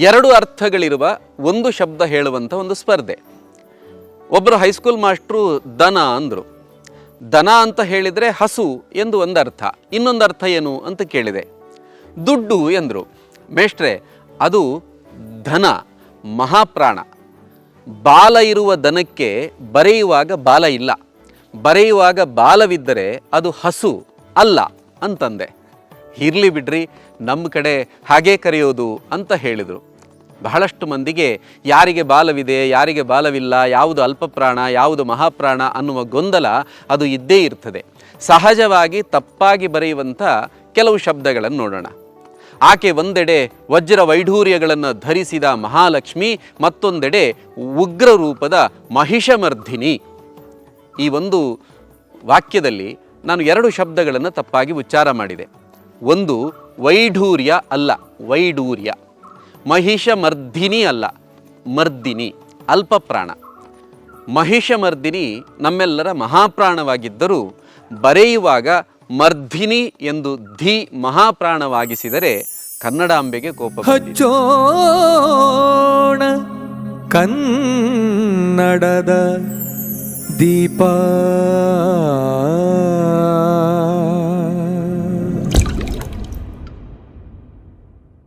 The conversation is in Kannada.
ಎರಡು ಅರ್ಥಗಳಿರುವ ಒಂದು ಶಬ್ದ ಹೇಳುವಂಥ ಒಂದು ಸ್ಪರ್ಧೆ. ಒಬ್ಬರು ಹೈಸ್ಕೂಲ್ ಮಾಸ್ಟ್ರು ದನ ಅಂದರು. ದನ ಅಂತ ಹೇಳಿದರೆ ಹಸು ಎಂದು ಒಂದು ಅರ್ಥ. ಇನ್ನೊಂದು ಅರ್ಥ ಏನು ಅಂತ ಕೇಳಿದೆ. ದುಡ್ಡು ಎಂದರು. ಮೇಷ್ಟ್ರೆ, ಅದು ಧನ, ಮಹಾಪ್ರಾಣ. ಬಾಲ ಇರುವ ದನಕ್ಕೆ ಬರೆಯುವಾಗ ಬಾಲ ಇಲ್ಲ, ಬರೆಯುವಾಗ ಬಾಲವಿದ್ದರೆ ಅದು ಹಸು ಅಲ್ಲ ಅಂತಂದೆ. ಇರಲಿ ಬಿಡ್ರಿ, ನಮ್ಮ ಕಡೆ ಹಾಗೇ ಕರೆಯೋದು ಅಂತ ಹೇಳಿದರು. ಬಹಳಷ್ಟು ಮಂದಿಗೆ ಯಾರಿಗೆ ಬಾಲವಿದೆ, ಯಾರಿಗೆ ಬಾಲವಿಲ್ಲ, ಯಾವುದು ಅಲ್ಪಪ್ರಾಣ, ಯಾವುದು ಮಹಾಪ್ರಾಣ ಅನ್ನುವ ಗೊಂದಲ ಅದು ಇದ್ದೇ ಇರ್ತದೆ. ಸಹಜವಾಗಿ ತಪ್ಪಾಗಿ ಬರೆಯುವಂಥ ಕೆಲವು ಶಬ್ದಗಳನ್ನು ನೋಡೋಣ. ಆಕೆ ಒಂದೆಡೆ ವಜ್ರ ವೈಢೂರ್ಯಗಳನ್ನು ಧರಿಸಿದ ಮಹಾಲಕ್ಷ್ಮಿ, ಮತ್ತೊಂದೆಡೆ ಉಗ್ರ ರೂಪದ ಮಹಿಷಮರ್ಧಿನಿ. ಈ ಒಂದು ವಾಕ್ಯದಲ್ಲಿ ನಾನು ಎರಡು ಶಬ್ದಗಳನ್ನು ತಪ್ಪಾಗಿ ಉಚ್ಚಾರ ಮಾಡಿದೆ. ಒಂದು ವೈಢೂರ್ಯ ಅಲ್ಲ, ವೈಡೂರ್ಯ. ಮಹಿಷಮರ್ಧಿನಿ ಅಲ್ಲ, ಮರ್ದಿನಿ, ಅಲ್ಪಪ್ರಾಣ. ಮಹಿಷಮರ್ದಿನಿ ನಮ್ಮೆಲ್ಲರ ಮಹಾಪ್ರಾಣವಾಗಿದ್ದರೂ ಬರೆಯುವಾಗ ಮರ್ಧಿನಿ ಎಂದು ಧಿ ಮಹಾಪ್ರಾಣವಾಗಿಸಿದರೆ ಕನ್ನಡಾಂಬೆಗೆ ಕೋಪ ಬಂದಿದೆ. ಹಚ್ಚೋಣ ಕನ್ನಡದ ದೀಪ